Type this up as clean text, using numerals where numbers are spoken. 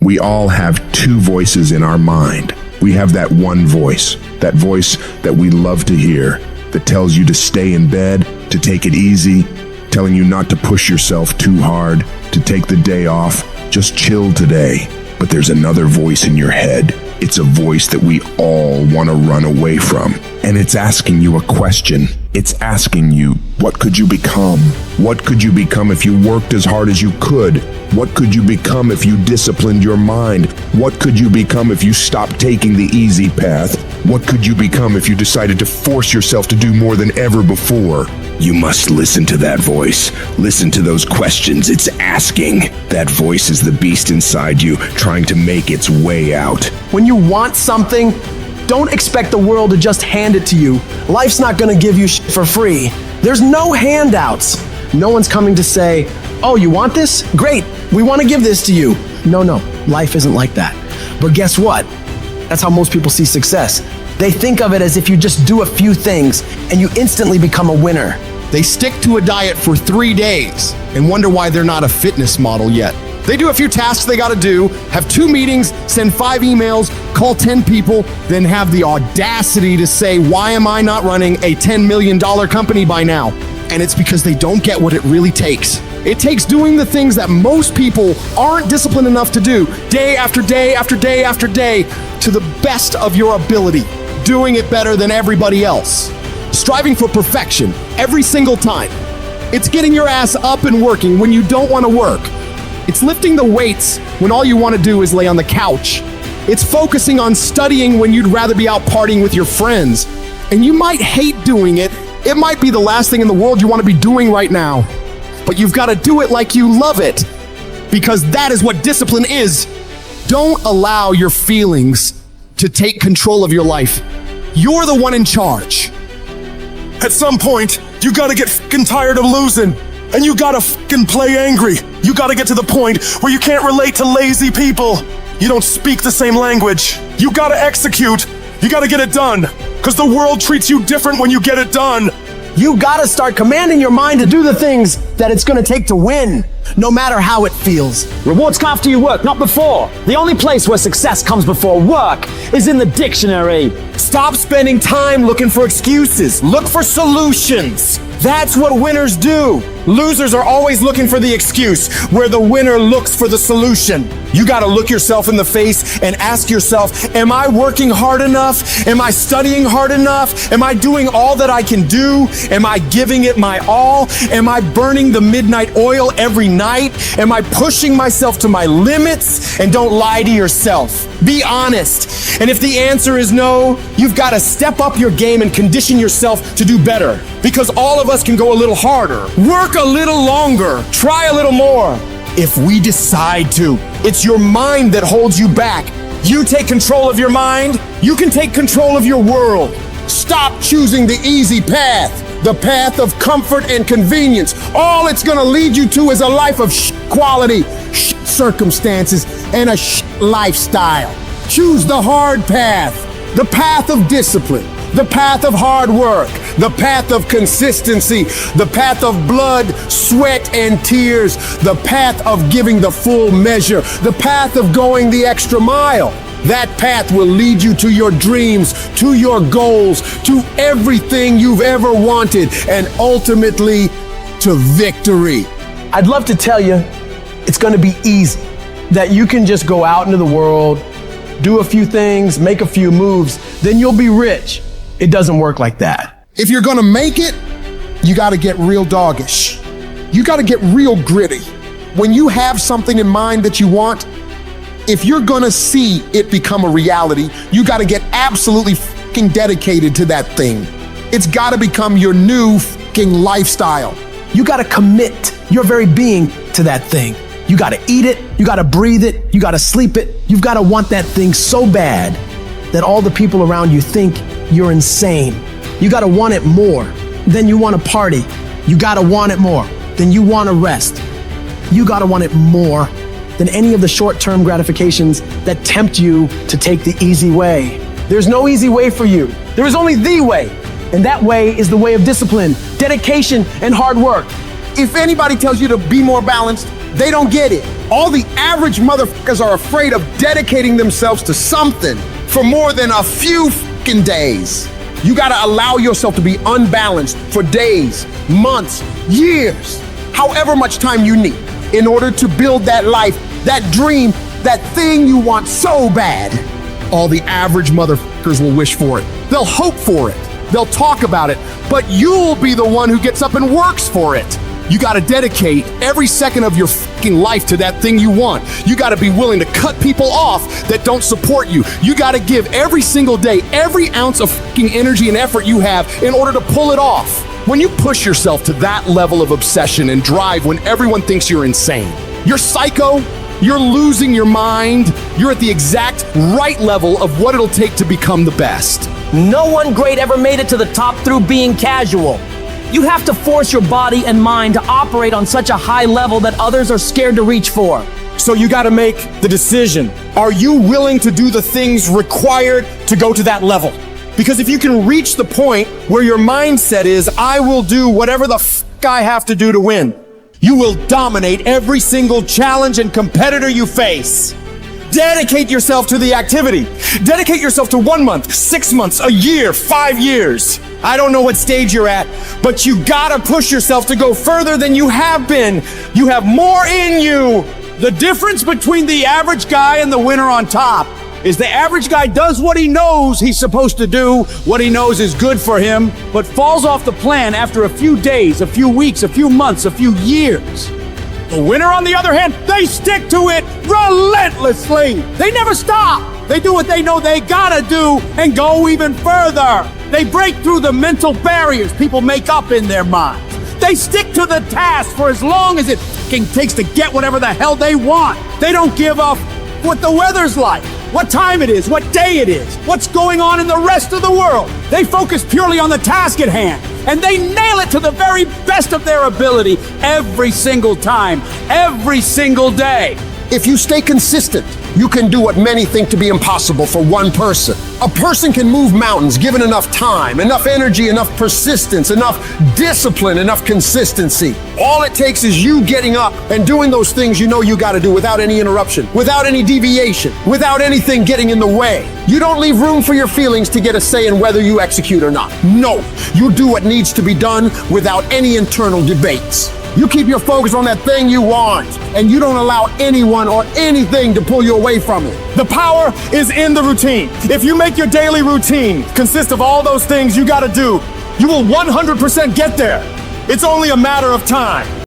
We all have two voices in our mind. We have that one voice that we love to hear, that tells you to stay in bed, to take it easy, telling you not to push yourself too hard, to take the day off, just chill today. But there's another voice in your head. It's a voice that we all want to run away from. And it's asking you a question. It's asking you, what could you become? What could you become if you worked as hard as you could? What could you become if you disciplined your mind? What could you become if you stopped taking the easy path? What could you become if you decided to force yourself to do more than ever before? You must listen to that voice. Listen to those questions it's asking. That voice is the beast inside you, trying to make its way out. When you want something, don't expect the world to just hand it to you. Life's not gonna give you shit for free. There's no handouts. No one's coming to say, oh, you want this? Great, we want to give this to you. No, life isn't like that. But guess what? That's how most people see success. They think of it as if you just do a few things and you instantly become a winner. They stick to a diet for 3 days and wonder why they're not a fitness model yet. They do a few tasks they gotta do, have 2 meetings, send 5 emails, call 10 people, then have the audacity to say, why am I not running a $10 million company by now? And it's because they don't get what it really takes. It takes doing the things that most people aren't disciplined enough to do, day after day after day after day, to the best of your ability, doing it better than everybody else. Striving for perfection every single time. It's getting your ass up and working when you don't want to work. It's lifting the weights when all you want to do is lay on the couch. It's focusing on studying when you'd rather be out partying with your friends. And you might hate doing it. It might be the last thing in the world you want to be doing right now. But you've got to do it like you love it, because that is what discipline is. Don't allow your feelings to take control of your life. You're the one in charge. At some point, you gotta get fucking tired of losing. And you gotta fucking play angry. You gotta get to the point where you can't relate to lazy people. You don't speak the same language. You gotta execute. You gotta get it done. Because the world treats you different when you get it done. You gotta start commanding your mind to do the things that it's gonna take to win, no matter how it feels. Rewards come after you work, not before. The only place where success comes before work is in the dictionary. Stop spending time looking for excuses. Look for solutions. That's what winners do. Losers are always looking for the excuse, where the winner looks for the solution. You gotta look yourself in the face and ask yourself, am I working hard enough? Am I studying hard enough? Am I doing all that I can do? Am I giving it my all? Am I burning the midnight oil every night? Am I pushing myself to my limits? And don't lie to yourself. Be honest. And if the answer is no, you've gotta step up your game and condition yourself to do better. Because all of us can go a little harder, work a little longer, try a little more. If we decide to, it's your mind that holds you back. You take control of your mind, you can take control of your world. Stop choosing the easy path, the path of comfort and convenience. All it's gonna lead you to is a life of quality, circumstances, and a lifestyle. Choose the hard path, the path of discipline, the path of hard work, the path of consistency, the path of blood, sweat, and tears, the path of giving the full measure, the path of going the extra mile. That path will lead you to your dreams, to your goals, to everything you've ever wanted, and ultimately to victory. I'd love to tell you it's gonna be easy, that you can just go out into the world, do a few things, make a few moves, then you'll be rich. It doesn't work like that. If you're gonna make it, you gotta get real doggish. You gotta get real gritty. When you have something in mind that you want, if you're gonna see it become a reality, you gotta get absolutely fucking dedicated to that thing. It's gotta become your new fucking lifestyle. You gotta commit your very being to that thing. You gotta eat it, you gotta breathe it, you gotta sleep it. You've gotta want that thing so bad that all the people around you think you're insane. You gotta want it more than you wanna party. You gotta want it more than you wanna rest. You gotta want it more than any of the short-term gratifications that tempt you to take the easy way. There's no easy way for you. There is only the way. And that way is the way of discipline, dedication, and hard work. If anybody tells you to be more balanced, They don't get it. All the average motherfuckers are afraid of dedicating themselves to something for more than a few fucking days. You gotta allow yourself to be unbalanced for days, months, years, however much time you need in order to build that life, that dream, that thing you want so bad. All the average motherfuckers will wish for it. They'll hope for it. They'll talk about it, but you'll be the one who gets up and works for it. You gotta dedicate every second of your fucking life to that thing you want. You gotta be willing to cut people off that don't support you. You gotta give every single day, every ounce of fucking energy and effort you have in order to pull it off. When you push yourself to that level of obsession and drive when everyone thinks you're insane, you're psycho, you're losing your mind, you're at the exact right level of what it'll take to become the best. No one great ever made it to the top through being casual. You have to force your body and mind to operate on such a high level that others are scared to reach for. So you gotta make the decision. Are you willing to do the things required to go to that level? Because if you can reach the point where your mindset is, I will do whatever the I have to do to win, you will dominate every single challenge and competitor you face. Dedicate yourself to the activity. Dedicate yourself to 1 month, 6 months, a year, 5 years. I don't know what stage you're at, but you gotta push yourself to go further than you have been. You have more in you. The difference between the average guy and the winner on top is the average guy does what he knows he's supposed to do, what he knows is good for him, but falls off the plan after a few days, a few weeks, a few months, a few years. The winner, on the other hand, they stick to it relentlessly. They never stop. They do what they know they gotta do and go even further. They break through the mental barriers people make up in their minds. They stick to the task for as long as it fucking takes to get whatever the hell they want. They don't give up what the weather's like, what time it is, what day it is, what's going on in the rest of the world. They focus purely on the task at hand, and they nail it to the very best of their ability every single time, every single day. If you stay consistent, you can do what many think to be impossible for one person. A person can move mountains given enough time, enough energy, enough persistence, enough discipline, enough consistency. All it takes is you getting up and doing those things you know you gotta do without any interruption, without any deviation, without anything getting in the way. You don't leave room for your feelings to get a say in whether you execute or not. No, you do what needs to be done without any internal debates. You keep your focus on that thing you want, and you don't allow anyone or anything to pull you away from it. The power is in the routine. If you make your daily routine consist of all those things you gotta do, you will 100% get there. It's only a matter of time.